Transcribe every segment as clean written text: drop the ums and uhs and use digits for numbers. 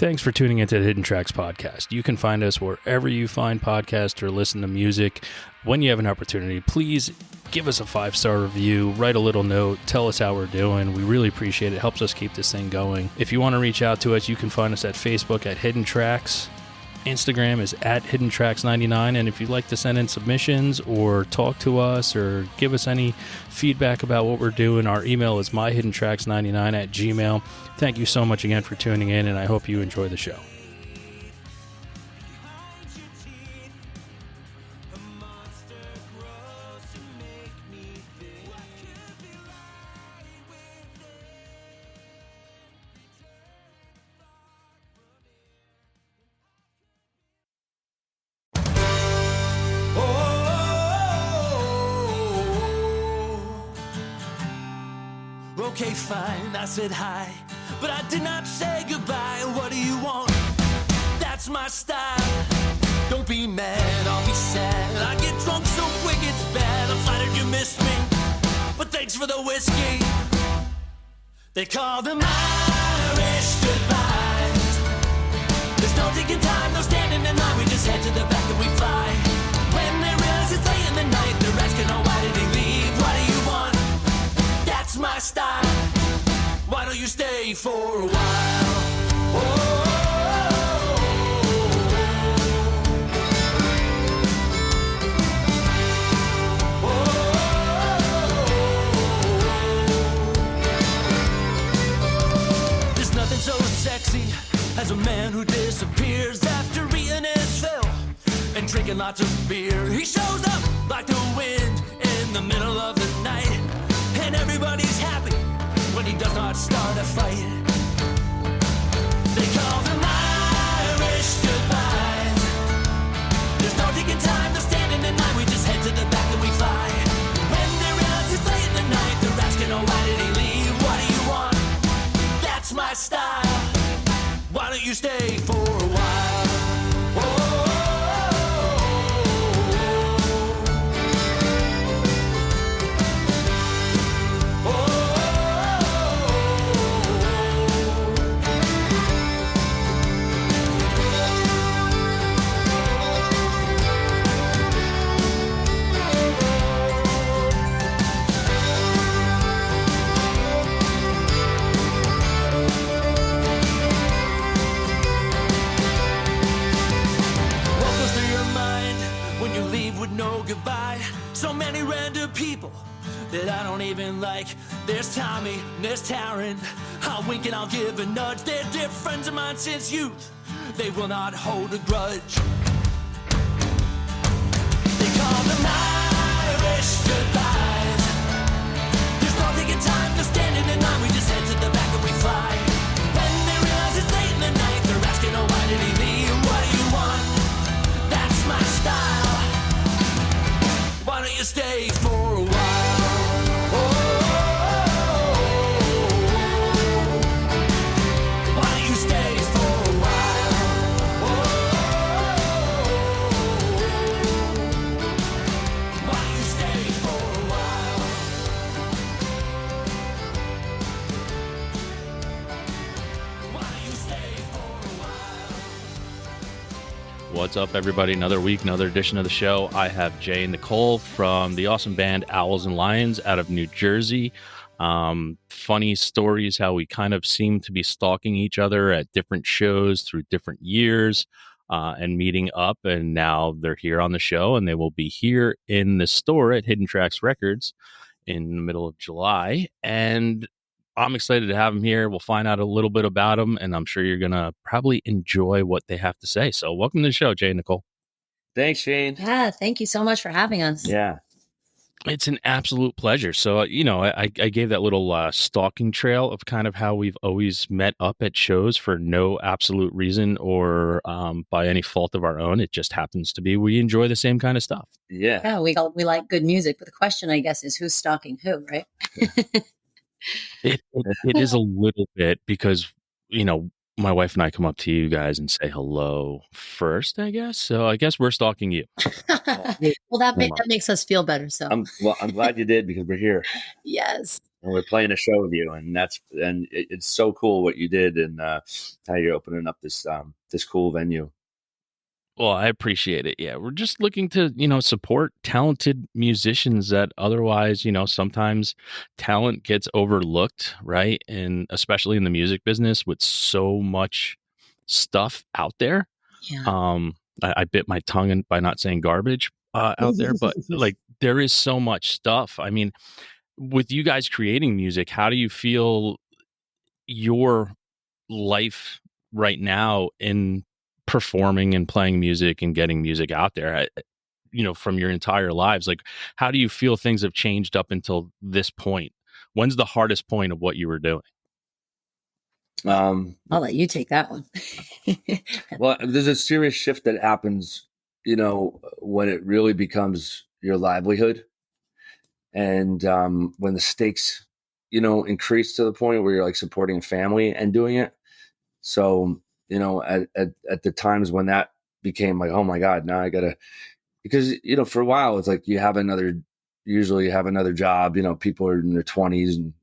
Thanks for tuning into the Hidden Tracks podcast. You can find us wherever you find podcasts or listen to music. When you have an opportunity, please give us a 5-star review, write a little note, tell us how we're doing. We really appreciate it. It helps us keep this thing going. If you want to reach out to us, you can find us at Facebook at Hidden Tracks. Instagram is at HiddenTracks99, and if you'd like to send in submissions or talk to us or give us any feedback about what we're doing, our email is myhiddentracks99@gmail.com. Thank you so much again for tuning in, and I hope you enjoy the show. Okay, fine, I said hi, but I did not say goodbye. What do you want? That's my style. Don't be mad, I'll be sad. I get drunk so quick it's bad. I'm flattered you missed me, but thanks for the whiskey. They call them Irish goodbyes. There's no taking time, no standing in line. We just head to the back and we fly. When they realize it's late in the night, they're asking, oh, why did he leave? What do you want? That's my style. Why don't you stay for a while? There's nothing so sexy as a man who disappears after eating his fill and drinking lots of beer. He shows up like the wind in the middle of the night, and everybody's happy when he does not start a fight. They call them Irish goodbyes. There's no taking time, no standing in line. We just head to the back and we fly. When they realize it's late in the night, they're asking, oh, why did he leave? What do you want? That's my style. Why don't you stay for a while? No goodbye. So many random people that I don't even like. There's Tommy, there's Taryn. I'll wink and I'll give a nudge. They're dear friends of mine since youth. They will not hold a grudge. They call them Irish goodbyes. There's no taking time, no standing in line. We just head to the back and we fly. When they realize it's late in the night, they're asking, oh, why did he leave? What do you want? That's my style. Why don't you stay for a while? Why don't you stay for a while? Why don't you stay for a while? Why don't you stay for a while? What's up, everybody? Another week, another edition of the show. I have Jay and Nicole from the awesome band OWLS and Lions out of New Jersey. Funny stories how we kind of seem to be stalking each other at different shows through different years and meeting up. And now they're here on the show, and they will be here in the store at Hidden Tracks Records in the middle of July. And I'm excited to have them here. We'll find out a little bit about them, and I'm sure you're going to probably enjoy what they have to say. So welcome to the show, Jay and Nicole. Thanks, Shane. Yeah, thank you so much for having us. Yeah. It's an absolute pleasure. So, I gave that little stalking trail of kind of how we've always met up at shows for no absolute reason or by any fault of our own. It just happens to be we enjoy the same kind of stuff. Yeah. Yeah, we like good music, but the question, I guess, is who's stalking who, right? It is a little bit because, my wife and I come up to you guys and say hello first, I guess. So I guess we're stalking you. Well, that makes us feel better. So I'm glad you did, because we're here. Yes. and we're playing a show with you, and it's so cool what you did, and how you're opening up this cool venue. Well, I appreciate it. Yeah, we're just looking to, support talented musicians that otherwise, sometimes talent gets overlooked, right? And especially in the music business with so much stuff out there. Yeah. I bit my tongue by not saying garbage out there, but like there is so much stuff. I mean, with you guys creating music, how do you feel your life right now in performing and playing music and getting music out there, from your entire lives? Like, how do you feel things have changed up until this point? When's the hardest point of what you were doing? I'll let you take that one. Well, there's a serious shift that happens, when it really becomes your livelihood. And when the stakes, increase to the point where you're like supporting a family and doing it. So, at the times when that became like, oh my God, now I gotta, because, for a while it's like usually you have another job, people are in their 20s and,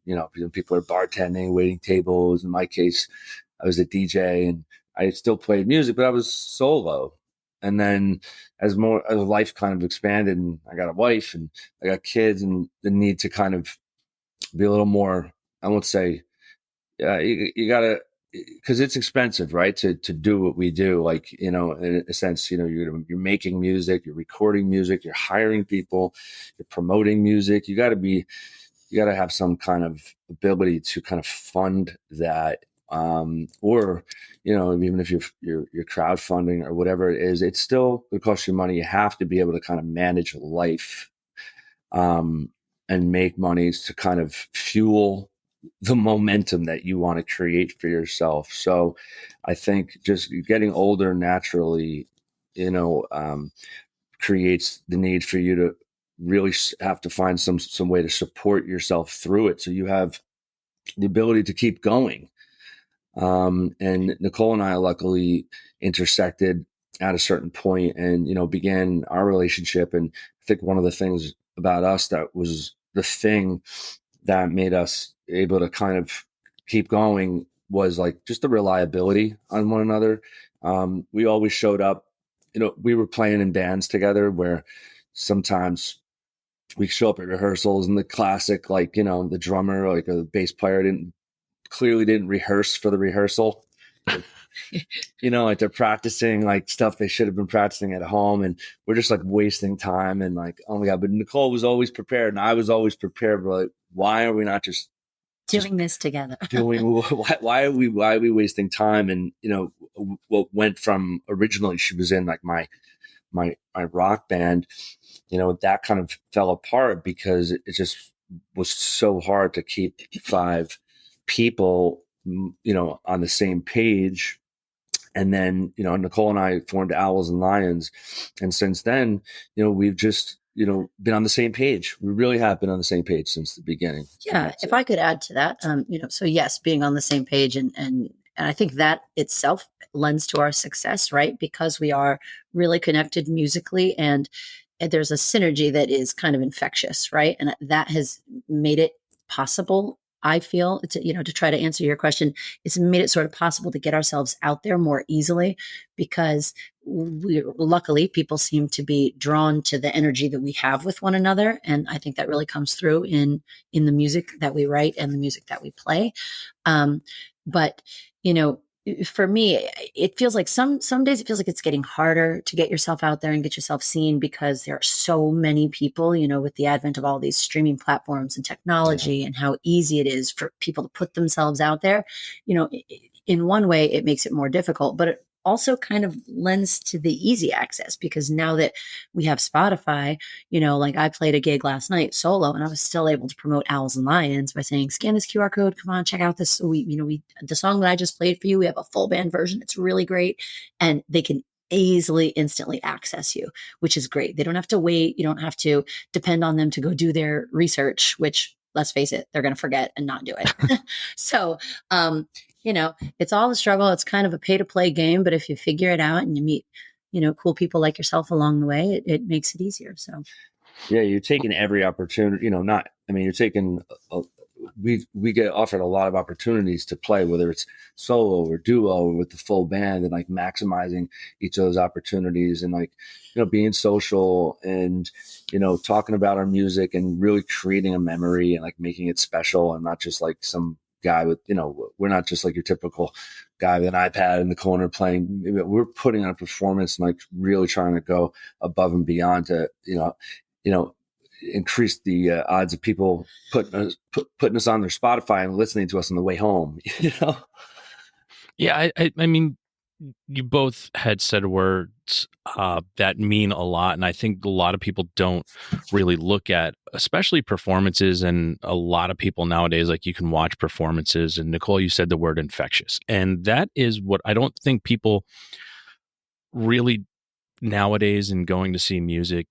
people are bartending, waiting tables. In my case, I was a DJ and I still played music, but I was solo. And then as life kind of expanded and I got a wife and I got kids and the need to kind of be a little more, I won't say, you gotta, because it's expensive, right? To do what we do, like, in a sense, you're making music, you're recording music, you're hiring people, you're promoting music. You got to have some kind of ability to kind of fund that. Or, even if you're crowdfunding or whatever it is, it's still, it costs you money. You have to be able to kind of manage life, and make money to kind of fuel the momentum that you want to create for yourself. So I think just getting older naturally, creates the need for you to really have to find some way to support yourself through it. So you have the ability to keep going. And Nicole and I luckily intersected at a certain point and, began our relationship. And I think one of the things about us that was the thing that made us able to kind of keep going was like just the reliability on one another. We always showed up, we were playing in bands together where sometimes we show up at rehearsals and the classic, like, the drummer, like the bass player clearly didn't rehearse for the rehearsal. Like they're practicing like stuff they should have been practicing at home, and we're just like wasting time and like, oh my God. But Nicole was always prepared and I was always prepared. We're like, why are we not just doing this together? Why are we wasting time? And what went from originally she was in like my rock band, that kind of fell apart because it just was so hard to keep 5 people on the same page. And then, Nicole and I formed Owls and Lions. And since then, we've just, been on the same page. We really have been on the same page since the beginning. Yeah. If I could add to that, so yes, being on the same page and I think that itself lends to our success, right? Because we are really connected musically and there's a synergy that is kind of infectious, right? And that has made it possible, I feel, to try to answer your question, it's made it sort of possible to get ourselves out there more easily because luckily people seem to be drawn to the energy that we have with one another. And I think that really comes through in the music that we write and the music that we play. But, for me, it feels like some days it feels like it's getting harder to get yourself out there and get yourself seen because there are so many people, with the advent of all these streaming platforms and technology and how easy it is for people to put themselves out there. In one way, it makes it more difficult, but it also kind of lends to the easy access because now that we have Spotify, like I played a gig last night solo and I was still able to promote Owls and Lions by saying, scan this QR code, come on, check out this. The song that I just played for you, we have a full band version. It's really great. And they can easily, instantly access you, which is great. They don't have to wait. You don't have to depend on them to go do their research, which let's face it, they're going to forget and not do it. So, it's all a struggle. It's kind of a pay to play game, but if you figure it out and you meet, cool people like yourself along the way, it makes it easier. So, yeah, you're taking every opportunity, you're taking we get offered a lot of opportunities to play, whether it's solo or duo or with the full band, and like maximizing each of those opportunities, and like, you know, being social and, you know, talking about our music and really creating a memory and like making it special, and not just like some guy with, you know, we're not just like your typical guy with an iPad in the corner playing. We're putting on a performance and like really trying to go above and beyond to, you know, increase the odds of people putting us on their Spotify and listening to us on the way home. You know? Yeah, I mean, you both had said words that mean a lot, and I think a lot of people don't really look at, especially performances. And a lot of people nowadays, like, you can watch performances, and Nicole, you said the word infectious, and that is what I don't think people really nowadays in going to see music.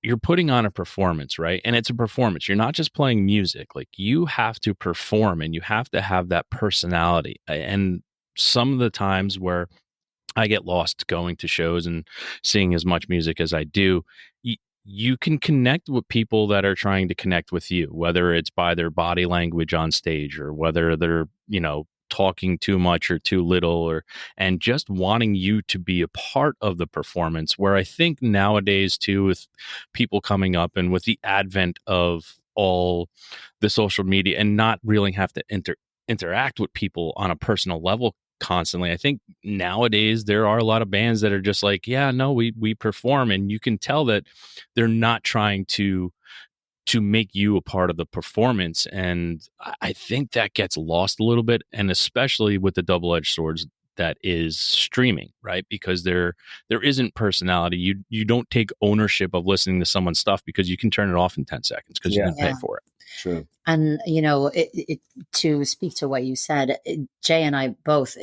You're putting on a performance, right? And it's a performance. You're not just playing music. Like, you have to perform, and you have to have that personality. And some of the times where I get lost going to shows and seeing as much music as I do, you can connect with people that are trying to connect with you, whether it's by their body language on stage, or whether they're, you know, talking too much or too little, or and just wanting you to be a part of the performance. Where I think nowadays too, with people coming up and with the advent of all the social media and not really have to interact with people on a personal level constantly, I think nowadays there are a lot of bands that are just like, yeah, no, we perform, and you can tell that they're not trying to make you a part of the performance. And I think that gets lost a little bit, and especially with the double-edged swords that is streaming, right? Because there isn't personality. You don't take ownership of listening to someone's stuff, because you can turn it off in 10 seconds because you can pay for it. True. And, you know, to speak to what you said, Jay and I both,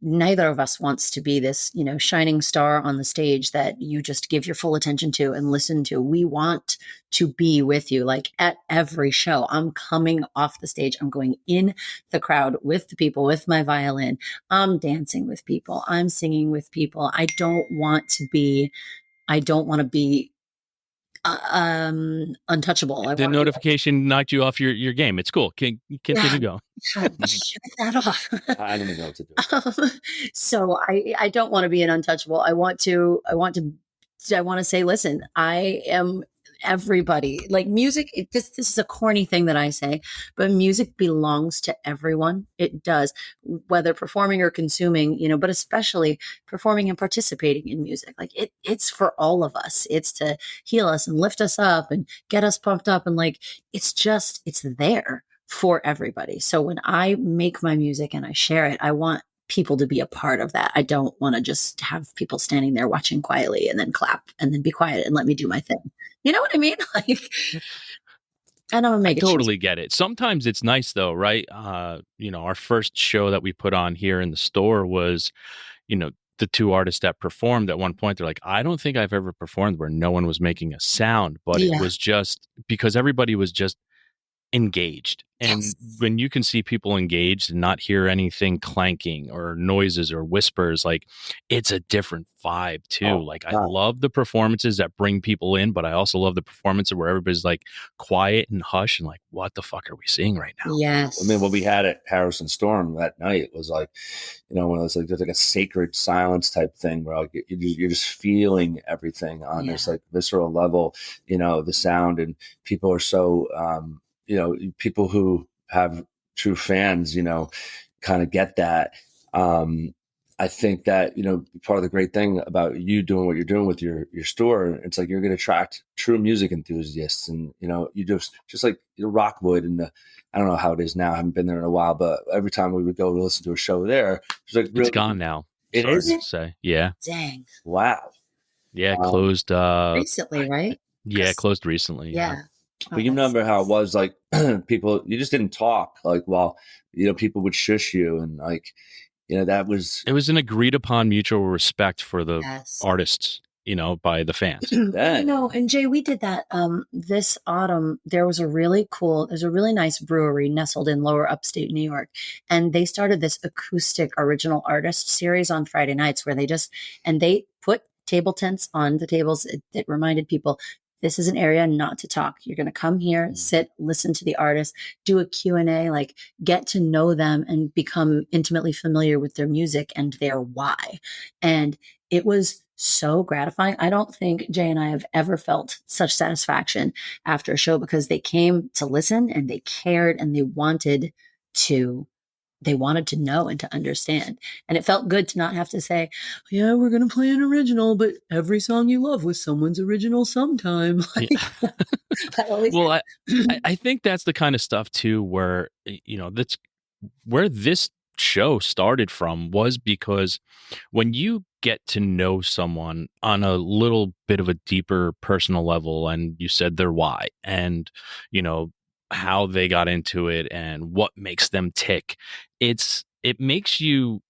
neither of us wants to be this, you know, shining star on the stage that you just give your full attention to and listen to. We want to be with you, like, at every show. I'm coming off the stage. I'm going in the crowd with the people, with my violin. I'm dancing with people. I'm singing with people. I don't want to be untouchable. The notification knocked you off your game. It's cool. Continue going. God, shut that off. I don't even know what to do. So I don't want to be an untouchable. I want to say, listen, I am everybody. Like, music, this is a corny thing that I say, but music belongs to everyone. It does, whether performing or consuming, you know, but especially performing and participating in music. Like, it's for all of us. It's to heal us and lift us up and get us pumped up. And like, it's there for everybody. So when I make my music and I share it, I want people to be a part of that. I don't want to just have people standing there watching quietly and then clap and then be quiet and let me do my thing. You know what I mean? Like, and I'm I totally get it. Sometimes it's nice though, right? You know, our first show that we put on here in the store was, you know, the two artists that performed. At one point, they're like, I don't think I've ever performed where no one was making a sound, but it was just because everybody was just engaged. And when you can see people engaged and not hear anything clanking or noises or whispers, like, it's a different vibe too. I love the performances that bring people in, but I also love the performances where everybody's like quiet and hush and like, what the fuck are we seeing right now? Yes. I mean, what we had at Harrison Storm that night was like, you know, when it was like, there's like a sacred silence type thing where like, you're just feeling everything on this like visceral level, you know, the sound, and people are so, you know, people who have true fans, you know, kind of get that. I think that, you know, part of the great thing about you doing what you're doing with your store, it's like you're going to attract true music enthusiasts. And, you know, you just like Rockwood and I don't know how it is now. I haven't been there in a while, but every time we would go to listen to a show there, it's like, really, it's gone now. It is? To say. Yeah. Dang. Wow. Yeah. Closed recently, right? Yeah. Closed recently. Yeah. But you remember how it was like people, you just didn't talk like while, you know, people would shush you and like, you know, it was an agreed upon mutual respect for the artists, you know, by the fans. You know, and Jay, we did that this autumn. There's a really nice brewery nestled in lower upstate New York. And they started this acoustic original artist series on Friday nights where they put table tents on the tables. It reminded people, this is an area not to talk. You're going to come here, sit, listen to the artist, do a Q&A, like get to know them and become intimately familiar with their music and their why. And it was so gratifying. I don't think Jay and I have ever felt such satisfaction after a show, because they came to listen and they cared and to they wanted to know and to understand. And it felt good to not have to say, yeah, we're going to play an original, but every song you love was someone's original sometime. Like, Yeah. Well, I think that's the kind of stuff too, where, that's where this show started from, was because when you get to know someone on a little bit of a deeper personal level, and you said their why, and, how they got into it and what makes them tick, it makes you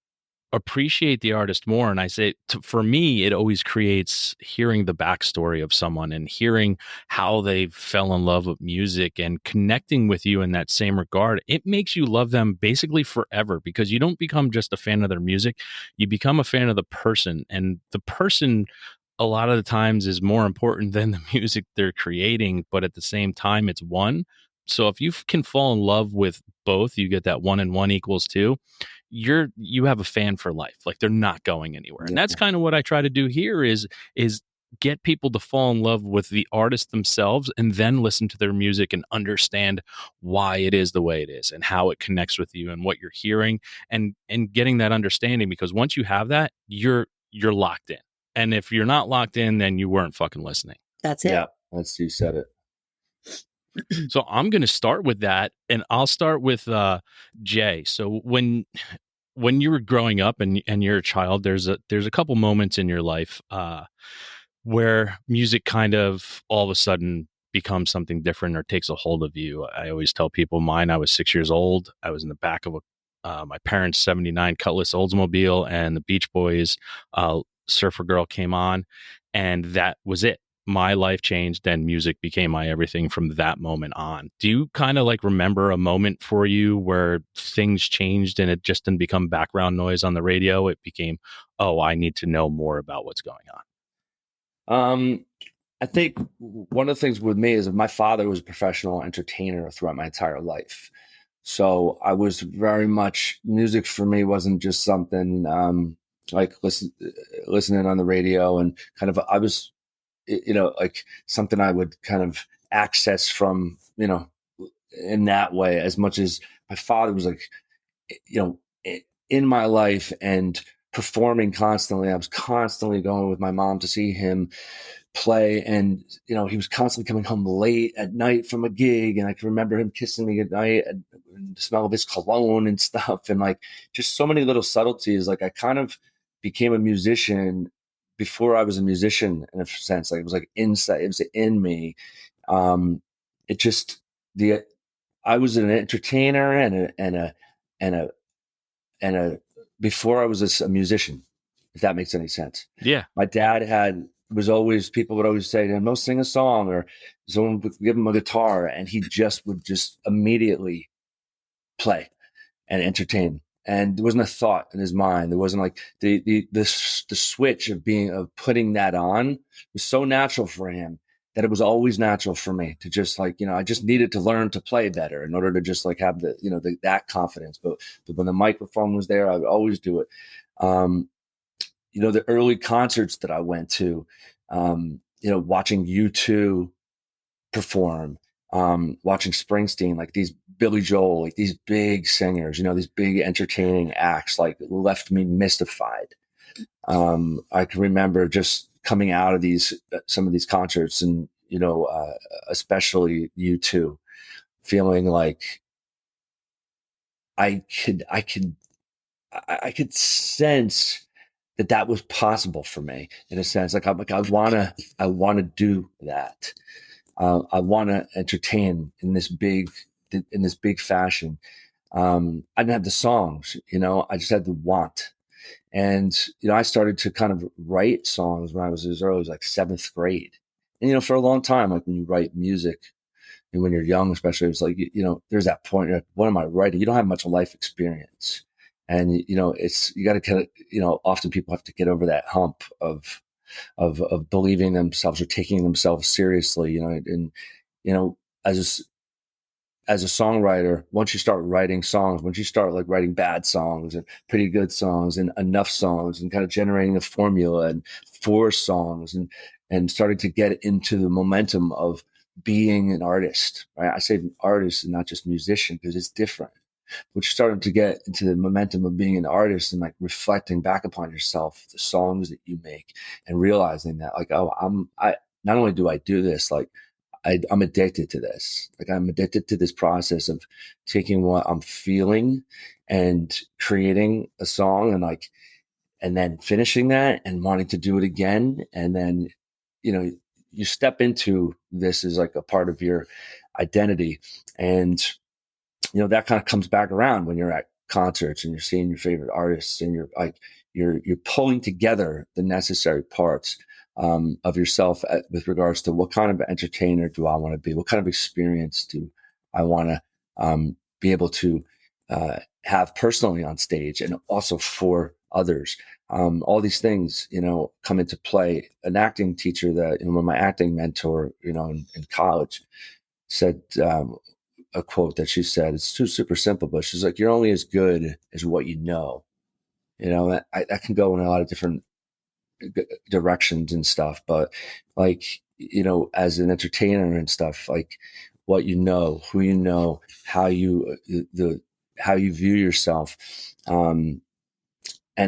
appreciate the artist more. And I say, for me, it always creates hearing the backstory of someone and hearing how they fell in love with music and connecting with you in that same regard. It makes you love them basically forever, because you don't become just a fan of their music. You become a fan of the person, and the person a lot of the times is more important than the music they're creating. But at the same time, it's one. So if you can fall in love with both, you get that 1 and 1 equals 2. You have a fan for life. Like, they're not going anywhere. And that's kind of what I try to do here is get people to fall in love with the artist themselves, and then listen to their music and understand why it is the way it is and how it connects with you and what you're hearing, and getting that understanding. Because once you have that, you're locked in. And if you're not locked in, then you weren't fucking listening. That's it. Yeah, you said it. So I'm going to start with that, and I'll start with Jay. So when you were growing up and you're a child, there's a couple moments in your life where music kind of all of a sudden becomes something different or takes a hold of you. I always tell people mine. I was 6 years old. I was in the back of my parents' '79 Cutlass Oldsmobile, and the Beach Boys' Surfer Girl came on, and that was it. My life changed, and music became my everything from that moment on. Do you kind of like remember a moment for you where things changed and it just didn't become background noise on the radio? It became, oh, I need to know more about what's going on. I think one of the things with me is that my father was a professional entertainer throughout my entire life. So I was very much, music for me wasn't just something like listening on the radio, and kind of, I was, like something I would kind of access from, in that way, as much as my father was like, in my life and performing constantly. I was constantly going with my mom to see him play, and he was constantly coming home late at night from a gig, and I can remember him kissing me goodnight and the smell of his cologne and stuff, and like just so many little subtleties. Like, I kind of became a musician before I was a musician, in a sense. Like, it was like inside, it was in me. It just, I was an entertainer and a before I was a musician, if that makes any sense. Yeah. My dad people would always say to him, "No, sing a song," or someone would give him a guitar, and he would immediately play and entertain. And there wasn't a thought in his mind. There wasn't like the switch of putting that on was so natural for him that it was always natural for me to just like, I just needed to learn to play better in order to just like have that confidence. But when the microphone was there, I would always do it. The early concerts that I went to, watching U2 perform, watching Springsteen, like these Billy Joel, like these big singers, these big entertaining acts, like left me mystified. I can remember just coming out of some of these concerts, and especially U2, feeling like I could sense that was possible for me, in a sense. Like, I want to do that. I want to entertain in this big fashion. I didn't have the songs, I just had the want. And, I started to kind of write songs when I was as early as like 7th grade. And, for a long time, like when you write music and when you're young, especially, it's like, there's that point, you're like, what am I writing? You don't have much life experience. And, you got to kind of, often people have to get over that hump of of believing themselves or taking themselves seriously, and, as a songwriter, once you start writing songs, once you start like writing bad songs and pretty good songs and enough songs and kind of generating a formula and 4 songs and starting to get into the momentum of being an artist, right? I say artist and not just musician because it's different. But you're starting to get into the momentum of being an artist and like reflecting back upon yourself, the songs that you make, and realizing that like, oh, I not only do I do this, like I'm addicted to this. Like I'm addicted to this process of taking what I'm feeling and creating a song and then finishing that and wanting to do it again. And then, you step into this as like a part of your identity. And, that kind of comes back around when you're at concerts and you're seeing your favorite artists and you're pulling together the necessary parts of yourself with regards to what kind of entertainer do I want to be? What kind of experience do I want to be able to have personally on stage and also for others? All these things, come into play. An acting teacher that, my acting mentor, in college said a quote that she said, it's too super simple, but she's like, you're only as good as what you know. That can go in a lot of different directions and stuff, but like, as an entertainer and stuff, like what you know, who you know, how you view yourself, and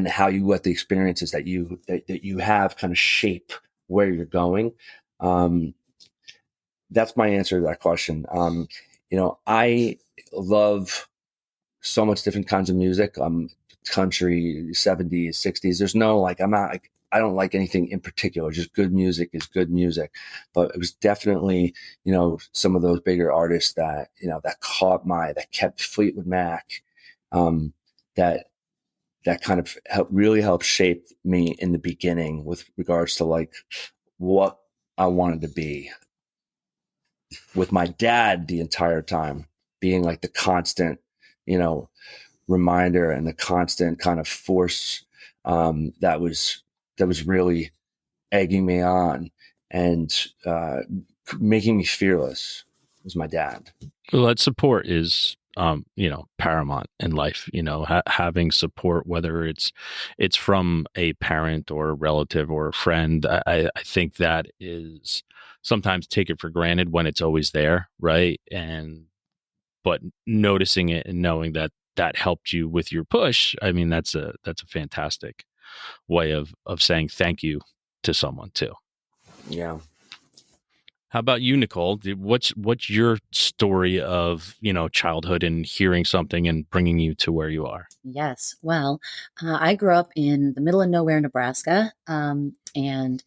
how you let the experiences that you have kind of shape where you're going. That's my answer to that question. I love so much different kinds of music. Country, 70s, 60s. There's no like, I don't like anything in particular. Just good music is good music. But it was definitely, some of those bigger artists that, that kept Fleetwood Mac, that kind of really helped shape me in the beginning with regards to like what I wanted to be. With my dad the entire time being like the constant, reminder and the constant kind of force that was really egging me on and making me fearless was my dad. Well, that support is, paramount in life. Having support, whether it's from a parent or a relative or a friend, I think that is sometimes take it for granted when it's always there, right? But noticing it and knowing that helped you with your push, I mean, that's a fantastic way of saying thank you to someone too. Yeah. How about you, Nicole? What's your story of, childhood and hearing something and bringing you to where you are? Yes. Well, I grew up in the middle of nowhere, Nebraska. And,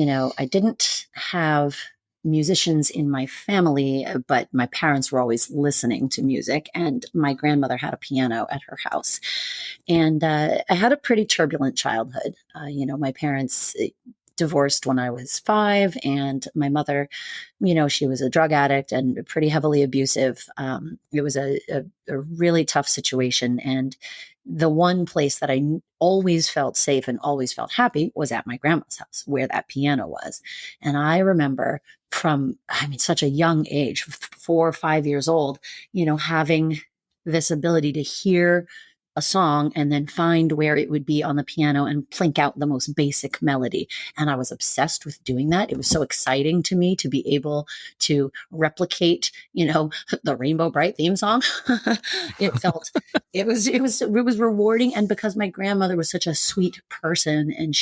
I didn't have musicians in my family, but my parents were always listening to music. And my grandmother had a piano at her house. And I had a pretty turbulent childhood. My parents divorced when I was 5, and my mother, she was a drug addict and pretty heavily abusive. It was a really tough situation. And the one place that I always felt safe and always felt happy was at my grandma's house where that piano was. And I remember from, such a young age, 4 or 5 years old, having this ability to hear a song and then find where it would be on the piano and plink out the most basic melody. And I was obsessed with doing that. It was so exciting to me to be able to replicate, the Rainbow Bright theme song. It was rewarding. And because my grandmother was such a sweet person, and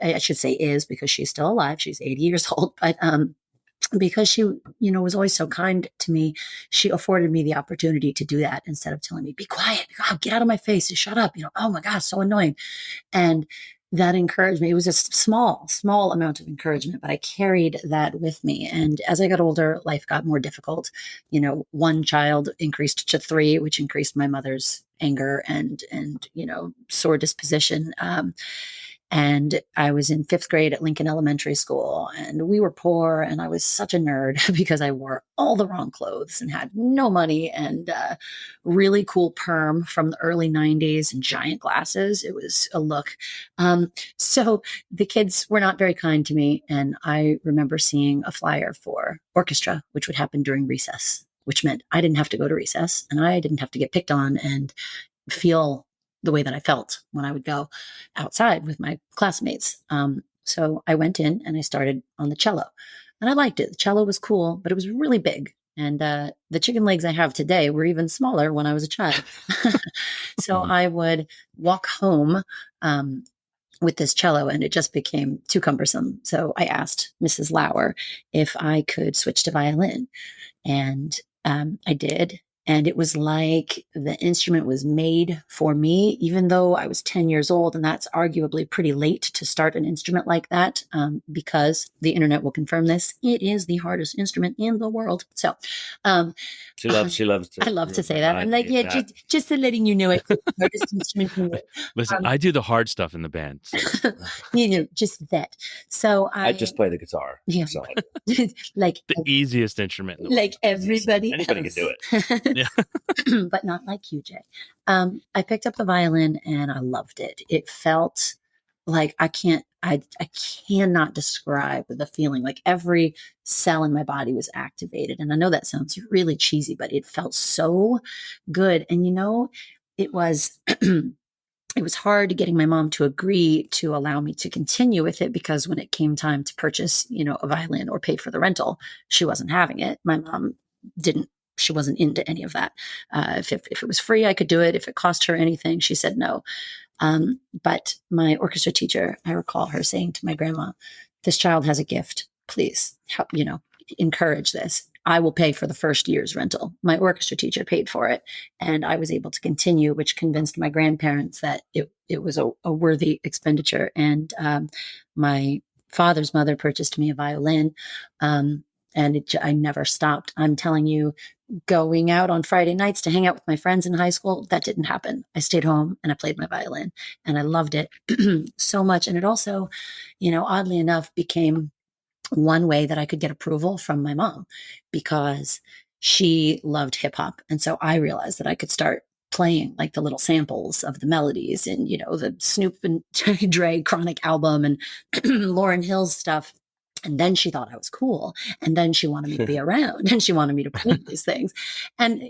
I should say is, because she's still alive, she's 80 years old, but because she, was always so kind to me, she afforded me the opportunity to do that instead of telling me, be quiet, get out of my face, shut up, oh my gosh, so annoying. And that encouraged me. It was a small amount of encouragement, but I carried that with me. And as I got older, life got more difficult. One child increased to 3, which increased my mother's anger and sore disposition. And I was in 5th grade at Lincoln Elementary School, and we were poor, and I was such a nerd because I wore all the wrong clothes and had no money, and really cool perm from the early 90s and giant glasses. It was a look. So the kids were not very kind to me. And I remember seeing a flyer for orchestra, which would happen during recess, which meant I didn't have to go to recess and I didn't have to get picked on and feel the way that I felt when I would go outside with my classmates. So I went in and I started on the cello, and I liked it. The cello was cool, but it was really big. And the chicken legs I have today were even smaller when I was a child. So I would walk home with this cello, and it just became too cumbersome. So I asked Mrs. Lauer if I could switch to violin, and I did. And it was like the instrument was made for me, even though I was 10 years old. And that's arguably pretty late to start an instrument like that, because the internet will confirm this. It is the hardest instrument in the world. So she loves to. I love to say that. I'm like, yeah, just letting you know it's the hardest instrument in the world. Listen, I do the hard stuff in the band. So. Just that. So I just play the guitar. Yeah. So. Like the easiest instrument in the world. Like everybody Anybody else. can do it. Yeah. But not like you, Jay. I picked up the violin and I loved it. It felt like I cannot describe the feeling. Like every cell in my body was activated. And I know that sounds really cheesy, but it felt so good. And it was it was hard getting my mom to agree to allow me to continue with it, because when it came time to purchase, a violin or pay for the rental, she wasn't having it. My mom she wasn't into any of that. If it was free, I could do it. If it cost her anything, she said no. But my orchestra teacher, I recall her saying to my grandma, "This child has a gift. Please help, encourage this. I will pay for the first year's rental." My orchestra teacher paid for it, and I was able to continue, which convinced my grandparents that it was a worthy expenditure. And my father's mother purchased me a violin, and I never stopped. I'm telling you, going out on Friday nights to hang out with my friends in high school, that didn't happen. I stayed home and I played my violin, and I loved it so much. And it also, oddly enough, became one way that I could get approval from my mom, because she loved hip hop. And so I realized that I could start playing like the little samples of the melodies and, the Snoop and Dre Chronic album and Lauryn Hill's stuff. And then she thought I was cool. And then she wanted me to be around, and she wanted me to play these things. And,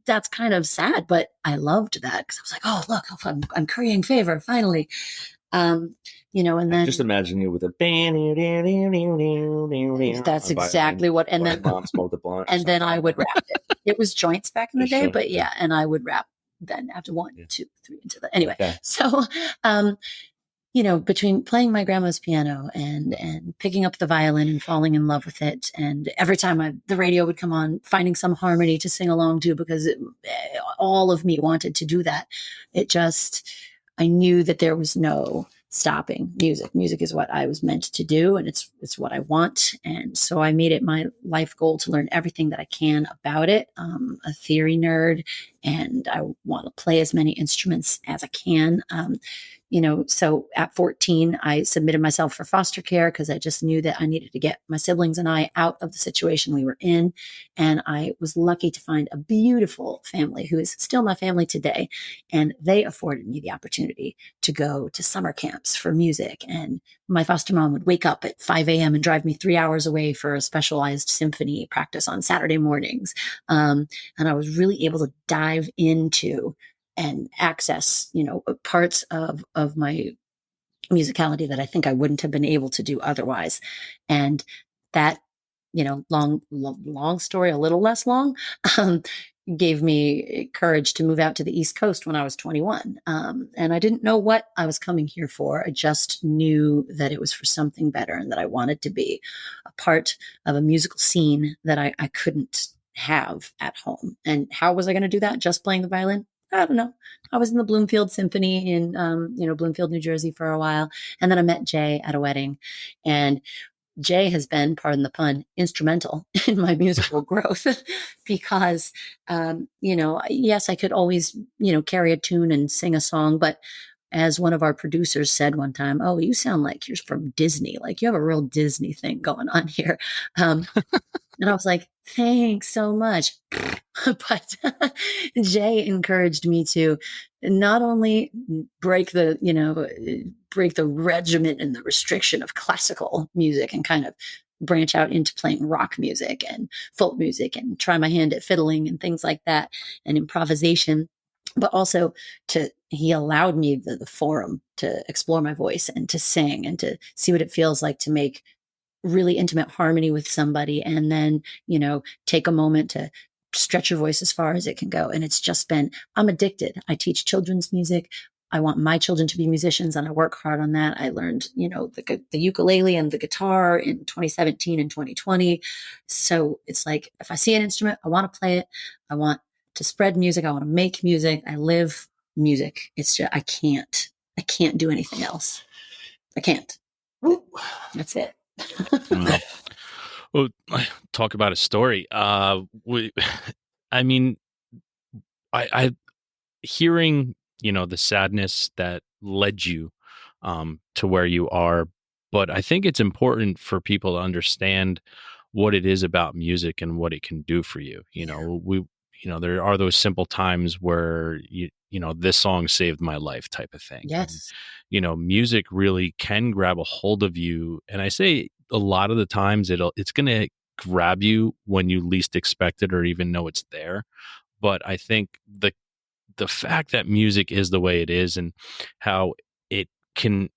that's kind of sad, but I loved that, because I was like, oh, look, I'm currying favor finally. And then just imagine you with a band. That's exactly what. And then mom smoked a blunt. And then I would rap it. It was joints back in the day, but yeah, and I would rap then after 1, 2, 3 into the anyway. Okay. So, between playing my grandma's piano and picking up the violin and falling in love with it, and every time the radio would come on, finding some harmony to sing along to, because all of me wanted to do that. I knew that there was no stopping music. Music is what I was meant to do, and it's what I want. And so I made it my life goal to learn everything that I can about it. I'm a theory nerd, and I want to play as many instruments as I can. So at 14, I submitted myself for foster care, because I just knew that I needed to get my siblings and I out of the situation we were in. And I was lucky to find a beautiful family who is still my family today. And they afforded me the opportunity to go to summer camps for music. And my foster mom would wake up at 5 a.m. and drive me 3 hours away for a specialized symphony practice on Saturday mornings. And I was really able to dive into and access, parts of my musicality that I think I wouldn't have been able to do otherwise. And that, long story, a little less long, gave me courage to move out to the East Coast when I was 21. And I didn't know what I was coming here for. I just knew that it was for something better, and that I wanted to be a part of a musical scene that I couldn't have at home. And how was I going to do that? Just playing the violin? I don't know. I was in the Bloomfield Symphony in, Bloomfield, New Jersey for a while. And then I met Jay at a wedding, and Jay has been, pardon the pun, instrumental in my musical growth, because, yes, I could always, carry a tune and sing a song, but as one of our producers said one time, "Oh, you sound like you're from Disney. Like you have a real Disney thing going on here." And I was like, "Thanks so much." But Jay encouraged me to not only break the regiment and the restriction of classical music and kind of branch out into playing rock music and folk music and try my hand at fiddling and things like that and improvisation, but also he allowed me the forum to explore my voice and to sing and to see what it feels like to make really intimate harmony with somebody, and then take a moment to stretch your voice as far as it can go. And it's just been, I'm addicted. I teach children's music. I want my children to be musicians, and I work hard on that. I learned the ukulele and the guitar in 2017 and 2020. So it's like, if I see an instrument, I want to play it. I want to spread music. I want to make music. I live music. It's just, I can't do anything else. I can't. That's it. Well, talk about a story. I hearing, the sadness that led you to where you are, but I think it's important for people to understand what it is about music and what it can do for you. There are those simple times where this song saved my life type of thing. Yes. And, music really can grab a hold of you. And I say a lot of the times it's going to grab you when you least expect it or even know it's there. But I think the fact that music is the way it is and how it can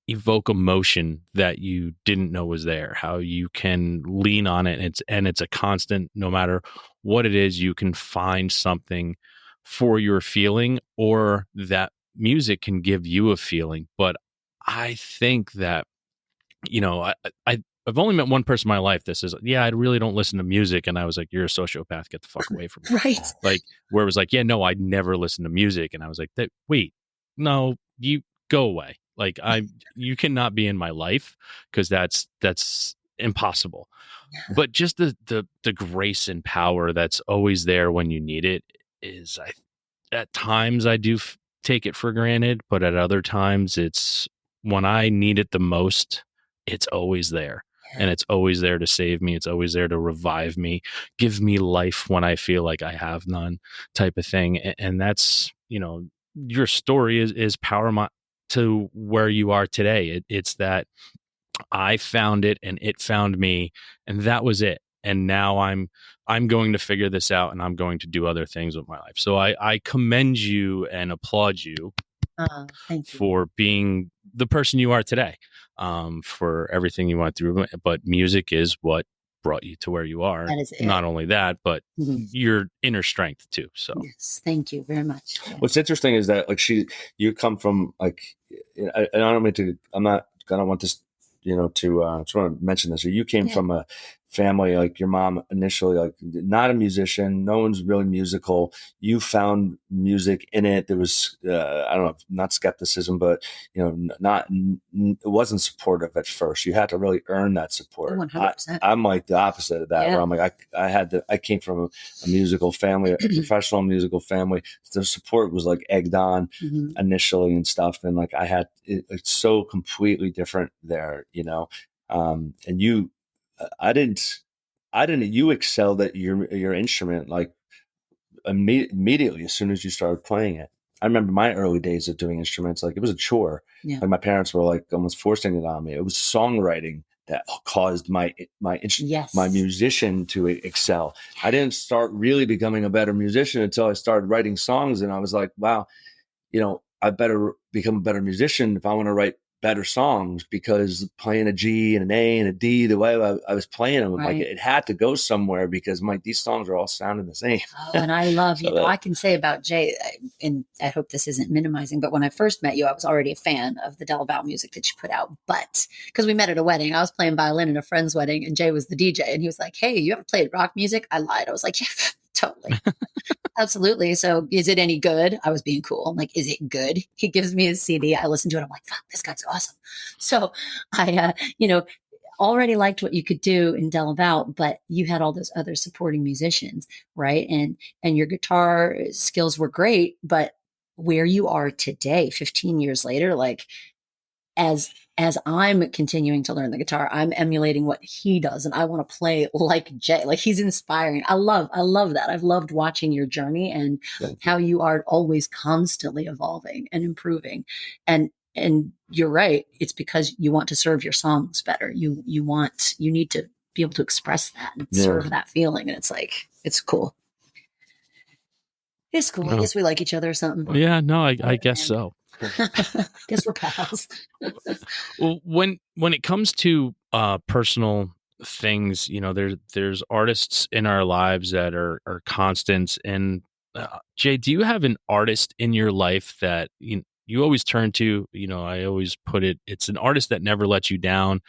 evoke emotion that you didn't know was there, how you can lean on it, and it's a constant. No matter what it is, you can find something for your feeling, or that music can give you a feeling. But I think that I've only met one person in my life that says, "Yeah, I really don't listen to music," and I was like, "You're a sociopath. Get the fuck away from me." Right. Like, where it was like, "Yeah, no, I never listen to music," and I was like, "Wait, no, you go away. Like, you cannot be in my life, because that's impossible." Yeah. But just the grace and power that's always there when you need it is, at times I do take it for granted, but at other times it's when I need it the most, it's always there. And it's always there to save me. It's always there to revive me, give me life when I feel like I have none, type of thing. And that's, your story is power to where you are today. It's that I found it and it found me, and that was it. And now I'm going to figure this out, and I'm going to do other things with my life. So I commend you and applaud you thank you for being the person you are today, for everything you went through. But music is what brought you to where you are. That is it. Not only that, but your inner strength too. So yes, thank you very much. What's interesting is that you come from I don't want this, I just want to mention this. So you came from a family, like your mom initially, like not a musician, no one's really musical. You found music in it. There was, I don't know, not skepticism, but it wasn't supportive at first. You had to really earn that support. 100%. I'm like the opposite of that, where I'm like, I came from a musical family, a professional musical family. The support was like egged on initially and stuff. And like it's so completely different there, and you, you excelled at your instrument like immediately as soon as you started playing it. I remember my early days of doing instruments, like it was a chore. Yeah. Like my parents were like almost forcing it on me. It was songwriting that caused my musician to excel. I didn't start really becoming a better musician until I started writing songs, and I was like, wow, I better become a better musician if I want to write better songs, because playing a G and an A and a D, the way I was playing them, like it had to go somewhere, because these songs are all sounding the same. And I love, I can say about Jay, and I hope this isn't minimizing, but when I first met you, I was already a fan of the Della Valle music that you put out. But because we met at a wedding, I was playing violin at a friend's wedding, and Jay was the DJ, and he was like, "Hey, you ever played rock music?" I lied. I was like, "Yeah, totally." Absolutely. So is it any good? I was being cool. I'm like, is it good? He gives me his CD. I listen to it. I'm like, fuck, this guy's awesome. So I, already liked what you could do in Della Valle, but you had all those other supporting musicians, right? And your guitar skills were great, but where you are today, 15 years later, like as I'm continuing to learn the guitar, I'm emulating what he does, and I want to play like Jay. Like, he's inspiring. I love that. I've loved watching your journey and how you are always constantly evolving and improving. And you're right. It's because you want to serve your songs better. You need to be able to express that and serve that feeling. And it's like, it's cool. It's cool. I guess we like each other or something. Yeah, no, I guess so. Guess we're pals. Well, when it comes to personal things, you know, there's artists in our lives that are constants. And Jay, do you have an artist in your life that you always turn to? You know, I always put it's an artist that never lets you down.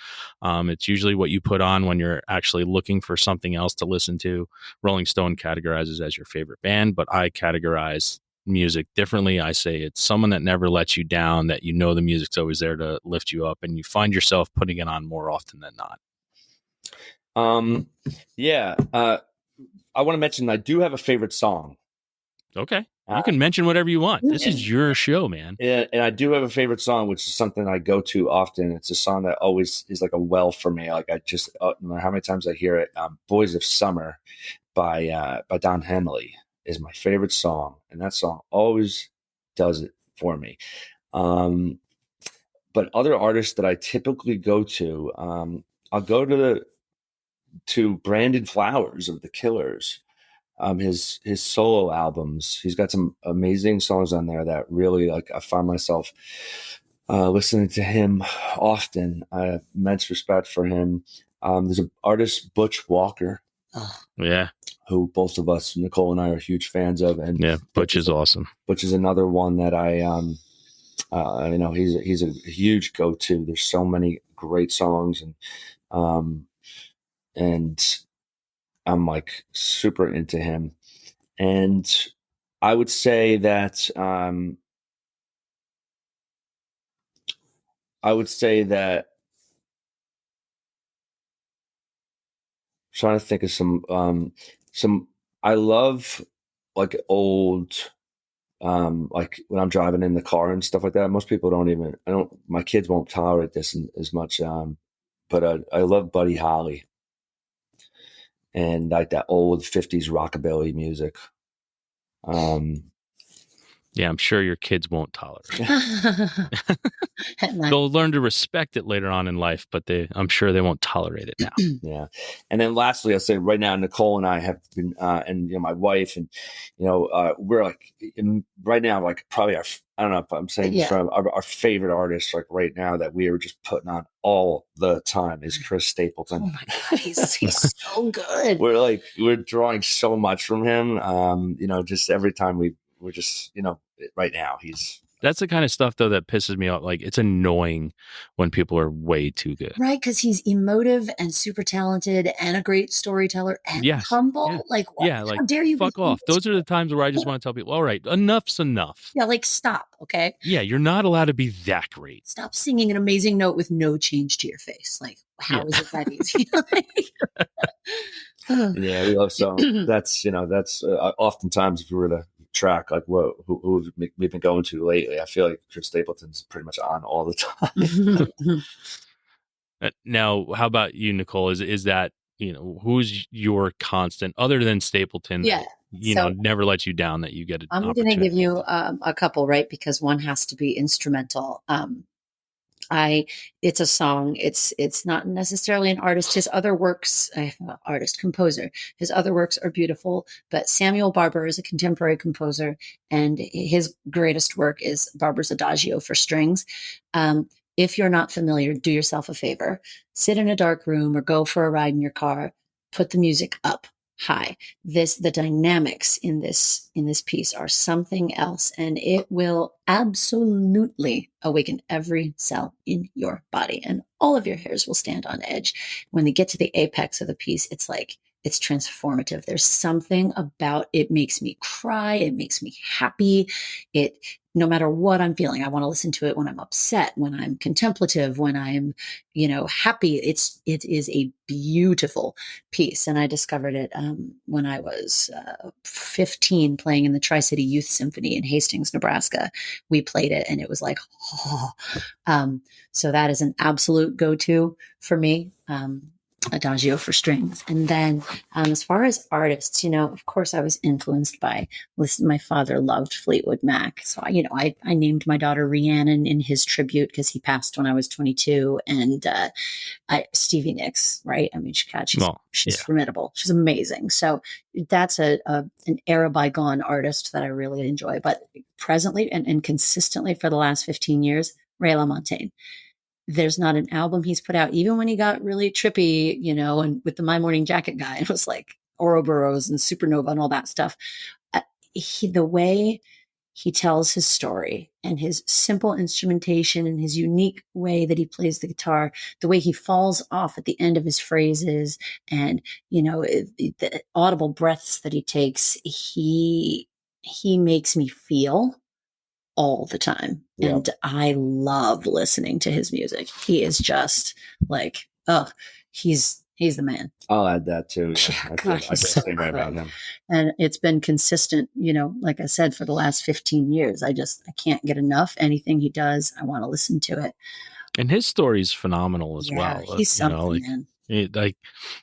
It's usually what you put on when you're actually looking for something else to listen to. Rolling Stone categorizes as your favorite band, but I categorize music differently. I say it's someone that never lets you down, that the music's always there to lift you up, and you find yourself putting it on more often than not. I want to mention I do have a favorite song. Okay. You can mention whatever you want. This is your show, man. And I do have a favorite song, which is something I go to often. It's a song that always is like a well for me. Like, I just, no matter how many times I hear it, Boys of Summer by Don Henley is my favorite song. And that song always does it for me. But other artists that I typically go to, I'll go to Brandon Flowers of The Killers. His solo albums. He's got some amazing songs on there that really, like, I find myself listening to him often. I have immense respect for him. There's an artist, Butch Walker. Yeah. Who both of us, Nicole and I, are huge fans of. And yeah, Butch is awesome. Butch is another one that he's a huge go-to. There's so many great songs, and I'm like super into him. And I would say that trying to think of some I love, like, old like when I'm driving in the car and stuff like that. Most people my kids won't tolerate this as much, but I love Buddy Holly and like that old 50s rockabilly music. Yeah, I'm sure your kids won't tolerate it. They'll learn to respect it later on in life, but I'm sure they won't tolerate it now. Yeah. And then lastly, I'll say right now, Nicole and I have been, and my wife, and we're like right now, like probably I don't know if I'm saying from our favorite artist, like right now, that we are just putting on all the time is Chris Stapleton. Oh my God, he's so good. We're drawing so much from him. Just every time we're just, right now that's the kind of stuff, though, that pisses me off. Like, it's annoying when people are way too good. Right, because he's emotive and super talented and a great storyteller and humble. Yeah. Like, what? Yeah, like, how dare you? Fuck off. Those are the times where I just want to tell people, all right, enough's enough. Yeah, like, stop, okay? Yeah, you're not allowed to be that great. Stop singing an amazing note with no change to your face. Like, how is it that easy? Yeah, we love songs. That's oftentimes, if we were to track like who we've been going to lately, I feel like Chris Stapleton's pretty much on all the time. Now, how about you, Nicole? Is that, who's your constant other than Stapleton? Yeah, never lets you down, that you get. I'm going to give you a couple, right? Because one has to be instrumental. It's a song. It's not necessarily an artist. His other works, composer. His other works are beautiful, but Samuel Barber is a contemporary composer, and his greatest work is Barber's Adagio for strings. If you're not familiar, do yourself a favor. Sit in a dark room or go for a ride in your car. Put the music up high. The dynamics in this piece are something else, and it will absolutely awaken every cell in your body, and all of your hairs will stand on edge. When they get to the apex of the piece, it's like it's transformative. There's something about it makes me cry. It makes me happy. It, no matter what I'm feeling, I want to listen to it when I'm upset, when I'm contemplative, when I'm, happy. It is a beautiful piece. And I discovered it when I was 15, playing in the Tri-City Youth Symphony in Hastings, Nebraska. We played it and it was like, oh. So that is an absolute go-to for me. Adagio for strings. And then as far as artists, of course I was influenced by, my father loved Fleetwood Mac. So, I named my daughter Rhiannon in his tribute because he passed when I was 22. And Stevie Nicks, right? I mean, she's formidable. She's amazing. So that's an era bygone artist that I really enjoy. But presently and consistently for the last 15 years, Ray LaMontagne. There's not an album he's put out, even when he got really trippy, and with the My Morning Jacket guy, it was like Ouroboros and Supernova and all that stuff. The way he tells his story and his simple instrumentation and his unique way that he plays the guitar, the way he falls off at the end of his phrases and, the audible breaths that he takes, he makes me feel all the time. Yeah. And I love listening to his music. He is just like, he's the man. I'll add that too. Yeah, God, he's so good. About him. And it's been consistent, like I said, for the last 15 years. I can't get enough. Anything he does, I want to listen to it. And his story's phenomenal as well. He's something, man. Like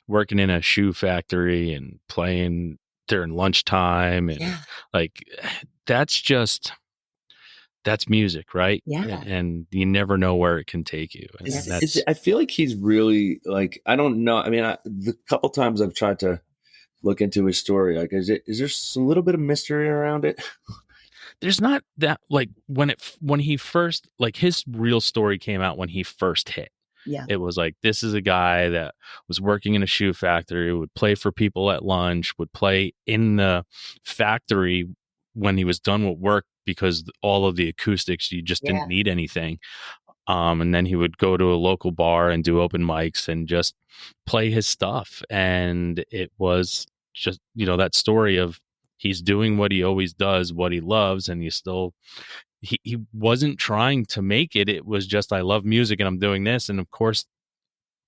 working in a shoe factory and playing during lunchtime. And that's music, right? Yeah. And you never know where it can take you. And I feel like he's really like, I don't know. I mean, the couple times I've tried to look into his story, like, is there some little bit of mystery around it? There's not that, like when he first, like his real story came out when he first hit. Yeah. It was like, this is a guy that was working in a shoe factory, would play for people at lunch, would play in the factory when he was done with work, because all of the acoustics, you just didn't need anything. And then he would go to a local bar and do open mics and just play his stuff. And it was just, that story of he's doing what he always does, what he loves. And he wasn't trying to make it. It was just, I love music and I'm doing this. And of course,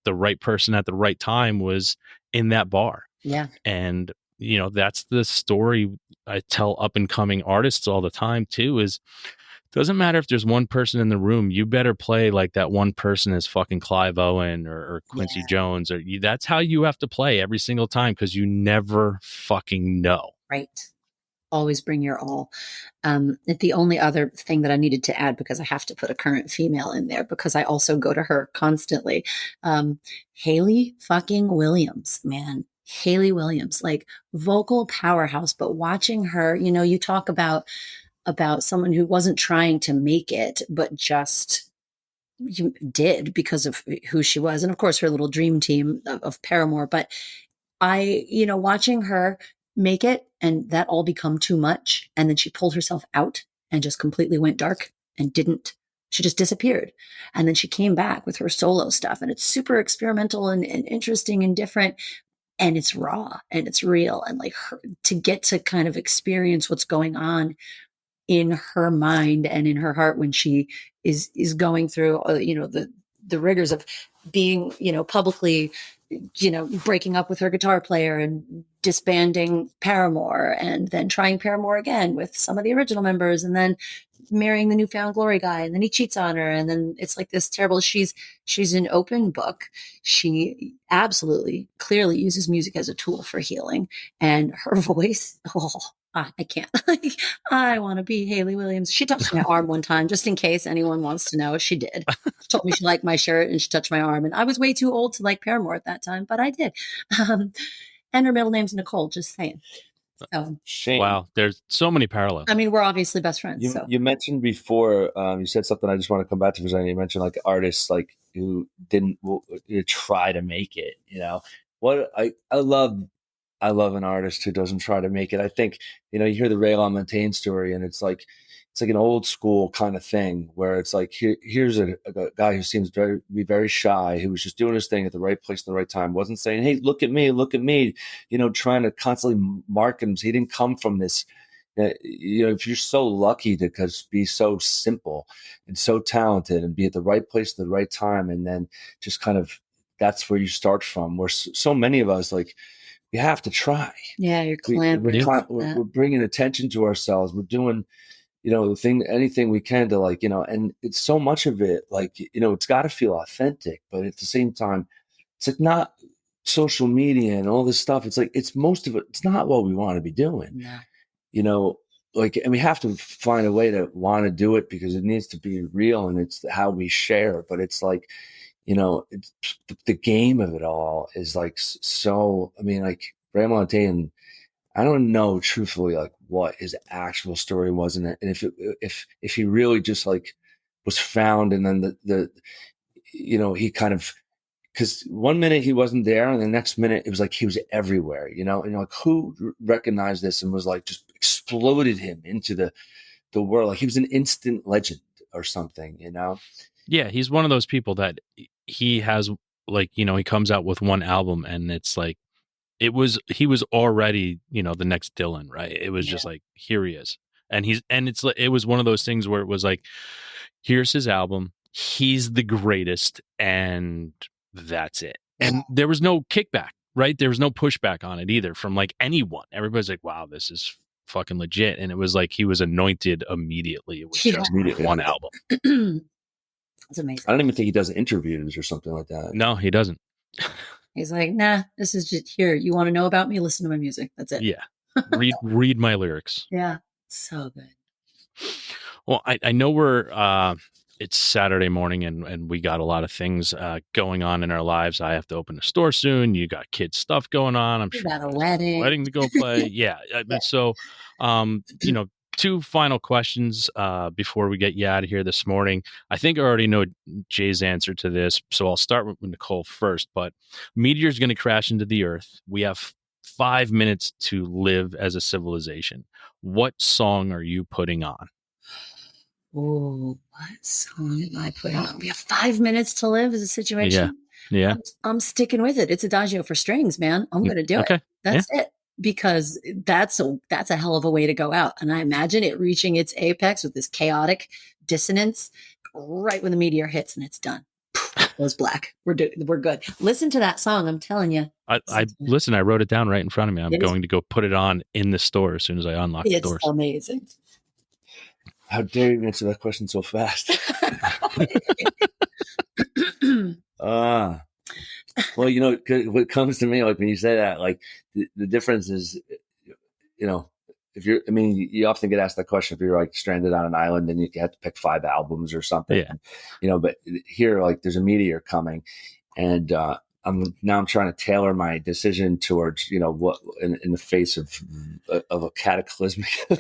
the right person at the right time was in that bar. Yeah. And that's the story I tell up and coming artists all the time too, is doesn't matter if there's one person in the room, you better play like that one person is fucking Clive Owen or Quincy Jones, that's how you have to play every single time, because you never fucking know. Right. Always bring your all. The only other thing that I needed to add, because I have to put a current female in there, because I also go to her constantly. Hayley fucking Williams, man. Hayley Williams, like vocal powerhouse, but watching her, you talk about someone who wasn't trying to make it, but just did because of who she was. And of course, her little dream team of Paramore. But watching her make it and that all become too much. And then she pulled herself out and just completely went dark and she just disappeared. And then she came back with her solo stuff, and it's super experimental and interesting and different. And it's raw and it's real. And like to get to kind of experience what's going on in her mind and in her heart when she is going through, the rigors of being, publicly, breaking up with her guitar player and disbanding Paramore, and then trying Paramore again with some of the original members, and then marrying the Newfound Glory guy, and then he cheats on her, and then it's like this terrible. She's an open book. She absolutely clearly uses music as a tool for healing, and her voice, I can't. I want to be Hayley Williams. She touched my arm one time, just in case anyone wants to know. She did. She told me she liked my shirt and she touched my arm, and I was way too old to like Paramore at that time, but I did. And her middle name's Nicole, just saying. So, Shame. Wow, there's so many parallels. I mean, we're obviously best friends. You mentioned before, you said something I just want to come back to, because you mentioned like artists like who didn't try to make it. What I love an artist who doesn't try to make it. I think you hear the Ray LaMontagne story, and it's like it's like an old school kind of thing where it's like, here's a guy who seems be very shy, who was just doing his thing at the right place at the right time, wasn't saying, hey, look at me, trying to constantly market him. So he didn't come from this, if you're so lucky to just be so simple and so talented and be at the right place at the right time, and then just kind of, that's where you start from, where so many of us, like, you have to try. Yeah, you're clamping. We're bringing attention to ourselves. We're doing, anything we can to, like, and it's so much of it, like, it's got to feel authentic, but at the same time, it's like not social media and all this stuff. It's like, it's most of it. It's not what we want to be doing, like, and we have to find a way to want to do it because it needs to be real and it's how we share. But it's like, it's, the game of it all is like, so, I mean, like, Ray Montaigne, I don't know truthfully, like, what his actual story was in it. And if he really just, like, was found, and then he kind of, because one minute he wasn't there and the next minute it was like he was everywhere, and like, who recognized this and was like, just exploded him into the world. Like, he was an instant legend or something, Yeah, he's one of those people that he has, like, he comes out with one album and it's like, he was already, the next Dylan, right? It was just like, here he is. And it was one of those things where it was like, here's his album. He's the greatest. And that's it. And there was no kickback, right? There was no pushback on it either from, like, anyone. Everybody's like, wow, this is fucking legit. And it was like, he was anointed immediately. It was just one album. It's amazing. I don't even think he does interviews or something like that. No, he doesn't. He's like, nah, this is just here. You want to know about me? Listen to my music. That's it. Yeah. Read my lyrics. Yeah. So good. Well, I know it's Saturday morning and we got a lot of things going on in our lives. I have to open a store soon. You got kids stuff going on. I'm sure you got a wedding to go play. Yeah. So, two final questions before we get you out of here this morning. I think I already know Jay's answer to this, so I'll start with Nicole first. But meteor's going to crash into the Earth. We have 5 minutes to live as a civilization. What song are you putting on? Oh, what song am I putting on? We have 5 minutes to live as a situation. Yeah. I'm sticking with it. It's Adagio for strings, man. I'm going to do it. That's it. Because that's a hell of a way to go out. And I imagine it reaching its apex with this chaotic dissonance right when the meteor hits and it's done. It goes black. We're good. Listen to that song. I'm telling you. I wrote it down right in front of me. I'm going to go put it on in the store as soon as I unlock the doors. It's amazing. How dare you answer that question so fast? Well, what comes to me, like, when you say that, like, the difference is, if you often get asked that question if you're, like, stranded on an island and you have to pick 5 albums or something, but here, like, there's a meteor coming, and I'm trying to tailor my decision towards, what in the face of a cataclysmic in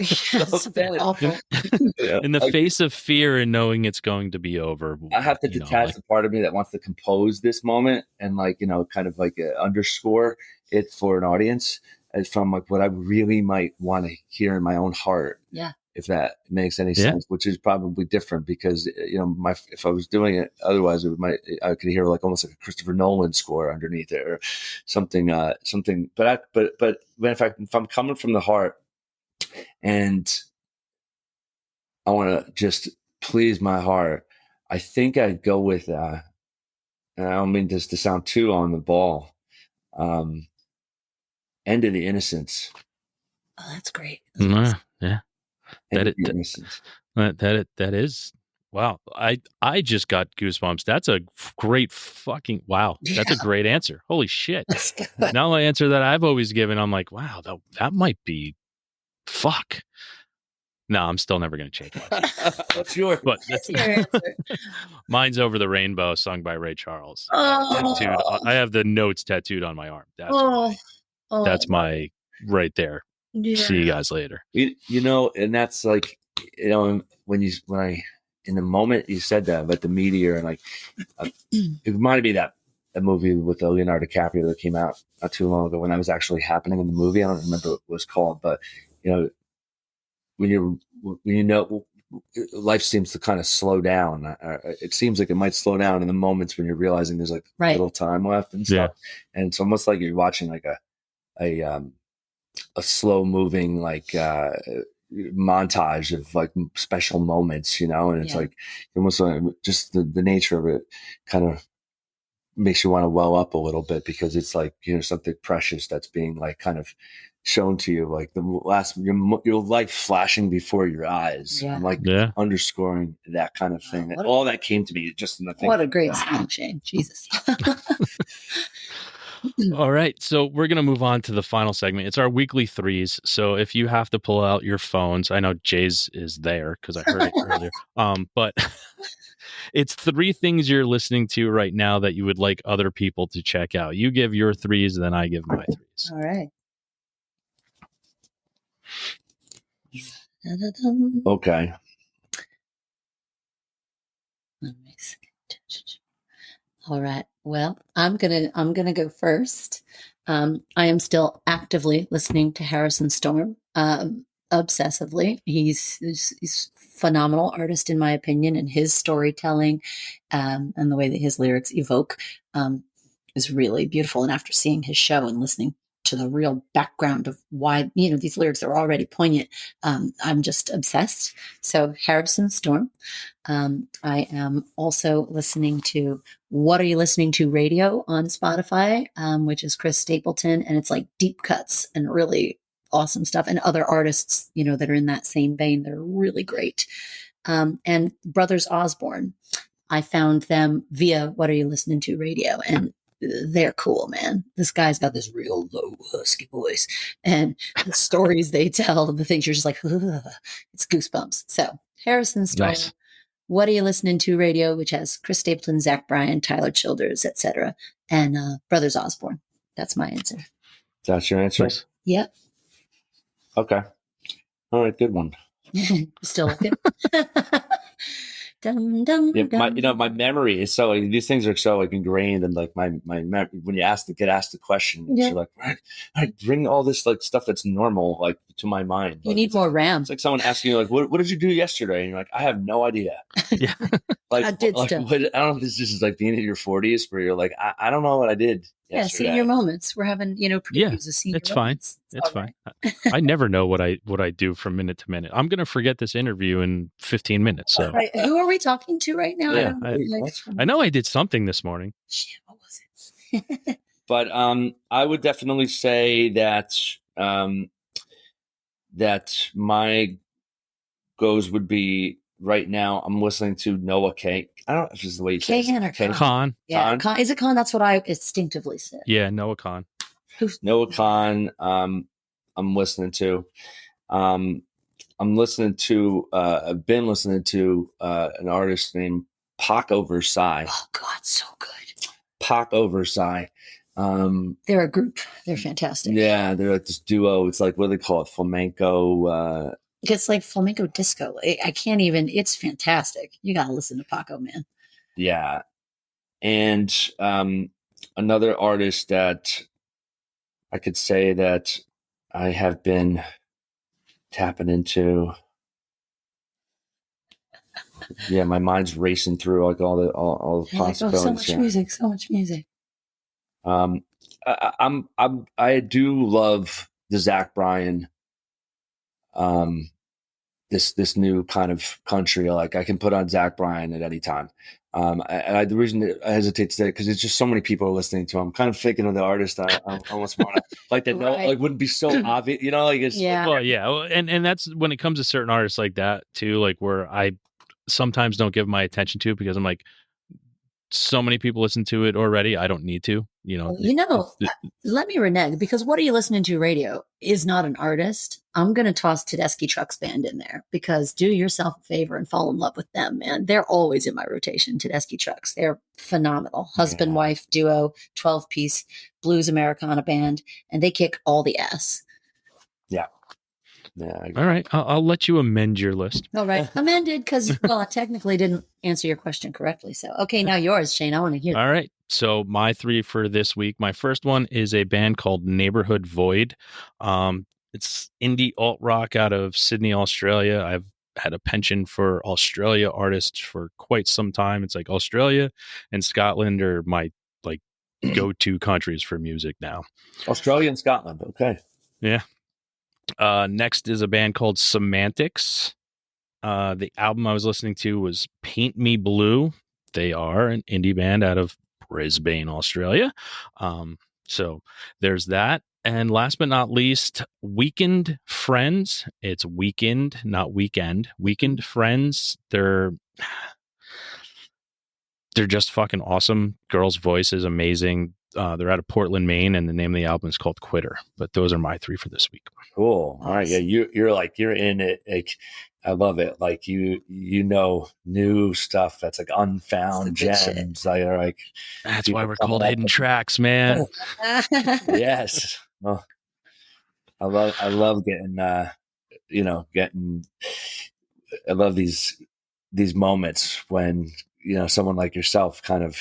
the face of fear and knowing it's going to be over. I have to detach the part of me that wants to compose this moment and, like, kind of like underscore it for an audience from, like, what I really might want to hear in my own heart. Yeah. If that makes any sense, which is probably different because, if I was doing it otherwise, I could hear, like, almost like a Christopher Nolan score underneath it or something, but in fact, if I'm coming from the heart and I want to just please my heart, I think I'd go with, and I don't mean this to sound too on the ball, End of the Innocence. Oh, that's great. Yeah. That is wow. I just got goosebumps. That's a great fucking wow. That's a great answer. Holy shit. Now my answer that I've always given, I'm like, wow, that might be fuck. No, I'm still never going to change mine. What's yours? But that's your answer. Mine's Over the Rainbow, sung by Ray Charles. I have the notes tattooed on my arm. That's my right there. Yeah. See you guys later. And that's like, when I in the moment you said that about the meteor, and like it reminded me of that movie with Leonardo DiCaprio that came out not too long ago when that was actually happening in the movie. I don't remember what it was called, but when life seems to kind of slow down. It seems like it might slow down in the moments when you're realizing there's like little time left and stuff. And it's almost like you're watching like a slow moving like montage of like special moments, you know, and it's like almost just the nature of it kind of makes you want to well up a little bit, because it's like, you know, something precious that's being like kind of shown to you, like the last your life flashing before your eyes. I'm like underscoring that kind of thing. All that came to me just in the thing. What a great song, Shane. Jesus. All right, so we're going to move on to the final segment. It's our weekly threes. So if you have to pull out your phones, I know Jay's is there because I heard it earlier. But it's 3 things you're listening to right now that you would like other people to check out. You give your threes, then I give my threes. All right. Okay. All right. Well, I'm gonna go first. I am still actively listening to Harrison Storm, obsessively. He's phenomenal artist in my opinion, and his storytelling and the way that his lyrics evoke is really beautiful. And after seeing his show and listening to the real background of why, you know, these lyrics are already poignant, I'm just obsessed. So Harrison Storm. I am also listening to What Are You Listening to Radio on Spotify, which is Chris Stapleton, and it's like deep cuts and really awesome stuff, and other artists, you know, that are in that same vein. They're really great. And Brothers Osborne, I found them via What Are You Listening to Radio, and they're cool, man. This guy's got this real low husky voice, and the stories they tell, the things you're just like, ugh, it's goosebumps. So Harrison Storm, nice. What Are You Listening to Radio, which has Chris Stapleton, Zach Bryan, Tyler Childers, etc., and Brothers Osborne. That's my answer. That's your answer? Nice. Yep. Okay. All right. Good one. Still looking. My memory is so like, these things are so like ingrained, and like my when you get asked the question, you're like, right, bring all this like stuff that's normal like to my mind. You need more RAM. It's like someone asking you like, what did you do yesterday? And you're like, I have no idea. Yeah, like I did stuff. I don't know if this is like being in your 40s where you're like, I don't know what I did. Yeah, senior moments. We're having, you know, previews of senior moments. It's fine. I never know what I do from minute to minute. I'm gonna forget this interview in 15 minutes. So right. Who are we talking to right now? Yeah, I know I did something this morning. Shit, what was it? But I would definitely say that that my goes would be right now. I'm listening to Noah K. I don't know if this is the way you say it. Khan. Yeah, Khan. Is it Khan? That's what I instinctively said. Yeah, Noah Khan. Noah Khan. I'm listening to. I'm listening to. I've been listening to an artist named Paco Versailles. Oh God, so good. Paco Versailles. They're a group. They're fantastic. Yeah, they're like this duo. It's like, what do they call it? Flamenco. It's like flamenco disco. I can't even. It's fantastic. You got to listen to Paco, man. Yeah, and another artist that I could say that I have been tapping into. Yeah, my mind's racing through like all the possibilities. Like, so much music. I do love the Zach Bryan. This new kind of country, like I can put on Zach Bryan at any time. The reason that I hesitate to say it because it's just so many people are listening to him. I'm kind of thinking of the artist. I almost want to like that. No, like wouldn't be so obvious, you know? Like it's Well, yeah, and that's when it comes to certain artists like that too. Like where I sometimes don't give my attention to because I'm like, so many people listen to it already. I don't need to, you know. Let me renege because What Are You Listening to Radio is not an artist. I'm going to toss Tedeschi Trucks Band in there because do yourself a favor and fall in love with them, man. They're always in my rotation. Tedeschi Trucks. They're phenomenal. Husband, wife, duo, 12-piece blues Americana band, and they kick all the ass. Yeah. Yeah. All right. I'll let you amend your list. All right. Amended because, well, I technically didn't answer your question correctly. So, okay, now yours, Shane. I want to hear. All right. So my 3 for this week. My first one is a band called Neighborhood Void. It's indie alt rock out of Sydney, Australia. I've had a penchant for Australia artists for quite some time. It's like Australia and Scotland are my like go-to countries for music now. Australia and Scotland. Okay. Yeah. Next is a band called Semantics. The album I was listening to was Paint Me Blue. They are an indie band out of Brisbane, Australia. So there's that. And last but not least, Weekend Friends. It's Weekend, not Weekend. Weekend Friends. They're just fucking awesome. Girl's voice is amazing. They're out of Portland, Maine, and the name of the album is called Quitter. But those are my three for this week. Cool. All right. Yeah, you're in it. Like, I love it. Like you know new stuff that's like unfound gems. Like that's why we're called Hidden Tracks, man. Yes. Well, I love getting I love these moments when someone like yourself kind of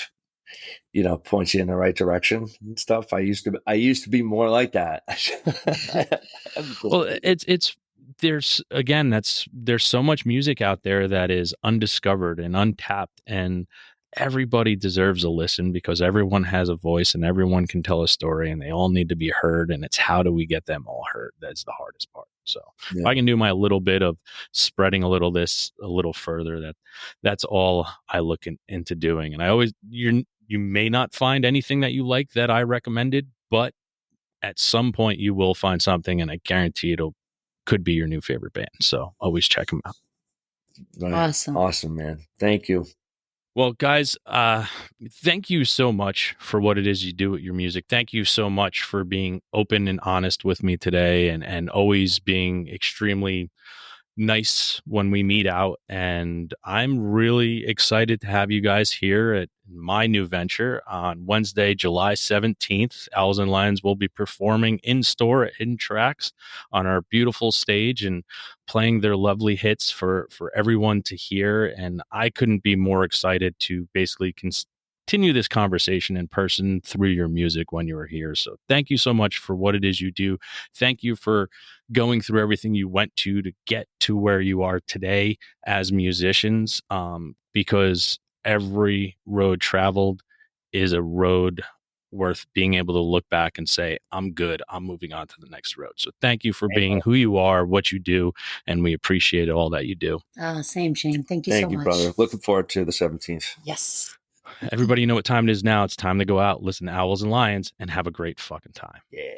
points you in the right direction and stuff. I used to be more like that. Well, there's so much music out there that is undiscovered and untapped, and everybody deserves a listen because everyone has a voice and everyone can tell a story and they all need to be heard. And it's how do we get them all heard? That's the hardest part. So if I can do my little bit of spreading a little further, that's all I look into doing. And I always, you may not find anything that you like that I recommended, but at some point you will find something, and I guarantee could be your new favorite band. So always check them out. Right. Awesome, man. Thank you. Well, guys, thank you so much for what it is you do with your music. Thank you so much for being open and honest with me today, and always being extremely nice when we meet out. And I'm really excited to have you guys here at my new venture on Wednesday, July 17th. Owls and Lions will be performing in store at HiddenTrack on our beautiful stage and playing their lovely hits for everyone to hear. And I couldn't be more excited to basically continue this conversation in person through your music when you were here. So thank you so much for what it is you do. Thank you for going through everything you went to get to where you are today as musicians, because every road traveled is a road worth being able to look back and say, I'm good. I'm moving on to the next road. So thank you for being who you are, what you do, and we appreciate all that you do. Same, Shane. Thank you so much. Thank you, brother. Looking forward to the 17th. Yes. Everybody, you know what time it is now. It's time to go out, listen to Owls and Lions, and have a great fucking time. Yeah.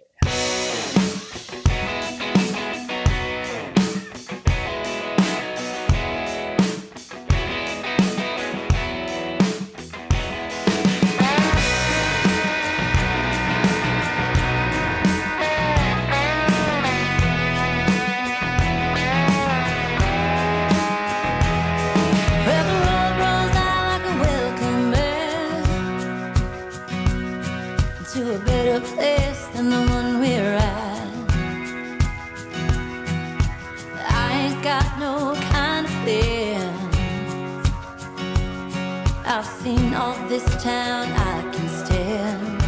To a better place than the one we're at. I ain't got no kind of plans. I've seen all this town I can stand.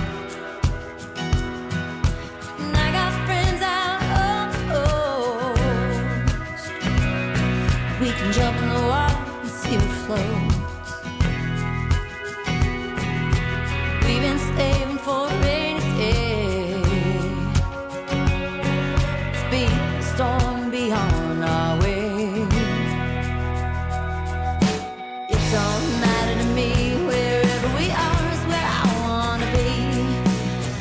And I got friends out on the coast. We can jump in the water and see what floats. We've been saving for a rainy day. It's been a storm beyond our way. It don't matter to me, wherever we are is where I wanna be.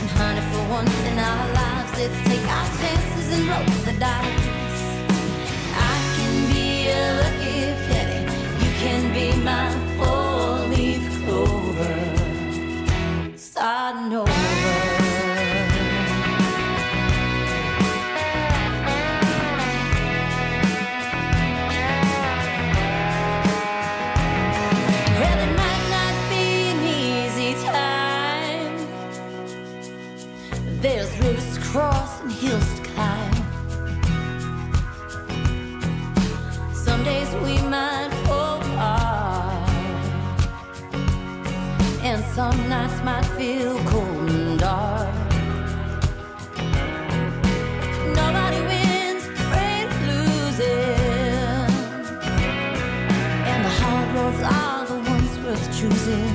And honey, for once in our lives, let's take our chances and roll the dice. I can be a lucky penny, you can be my four-leaf clover. Starting over. Well, it might not be an easy time. There's rivers to cross and hills to climb. Some days we might fall apart, and some nights might feel cold and dark. Nobody wins, afraid of losing. choosing.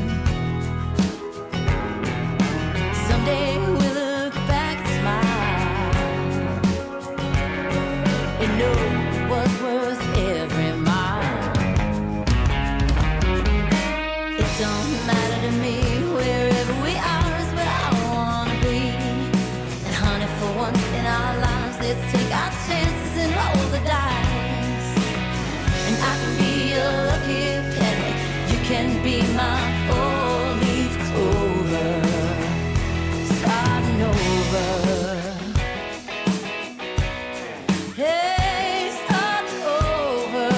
Someday we'll look back and smile and know what's worth every mile. It don't matter to me, wherever we are is where I wanna be. And honey, for once in our lives, let's take our chances and roll the dice. And I can be a lucky penny, you can be my four-leaf clover, starting over. Hey, starting over.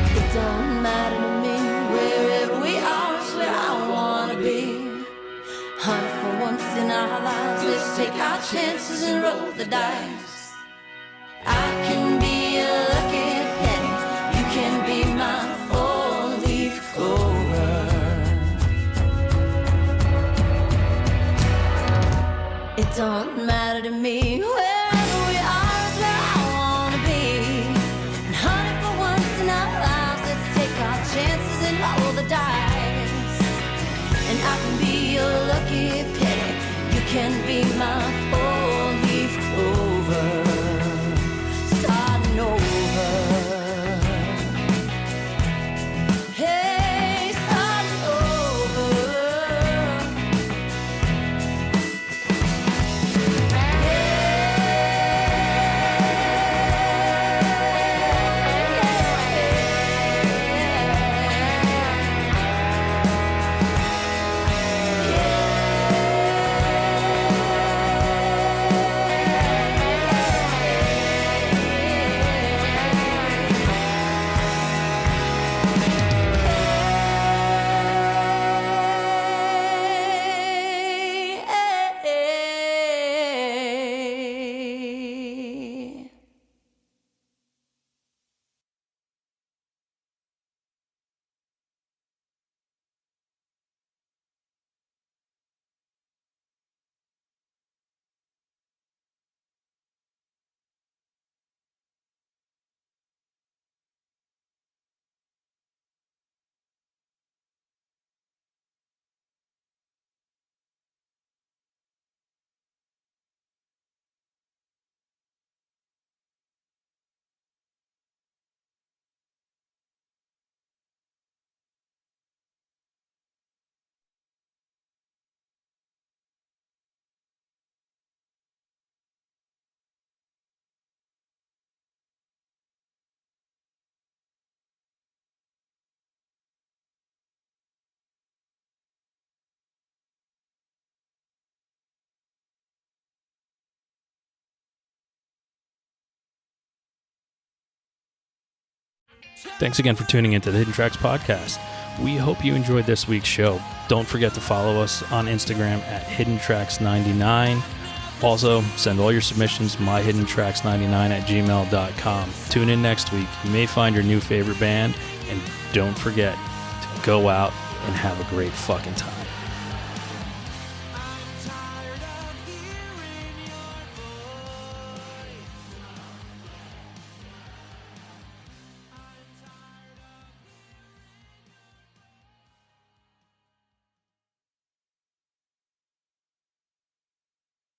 It don't matter to me, wherever we are is where I wanna be. Honey, for once in our lives, let's take our chances and roll the dice. I can be a lucky penny, you can be my four-leaf clover. It don't matter to me, wherever we are is where I wanna be. And honey, for once in our lives, let's take our chances and roll the dice. And I can be your lucky penny, you can be my four-leaf clover, starting over. Hey, starting over. Thanks again for tuning into the Hidden Tracks podcast. We hope you enjoyed this week's show. Don't forget to follow us on Instagram at HiddenTracks99. Also, send all your submissions myhiddentracks99@gmail.com. Tune in next week. You may find your new favorite band, and don't forget to go out and have a great fucking time.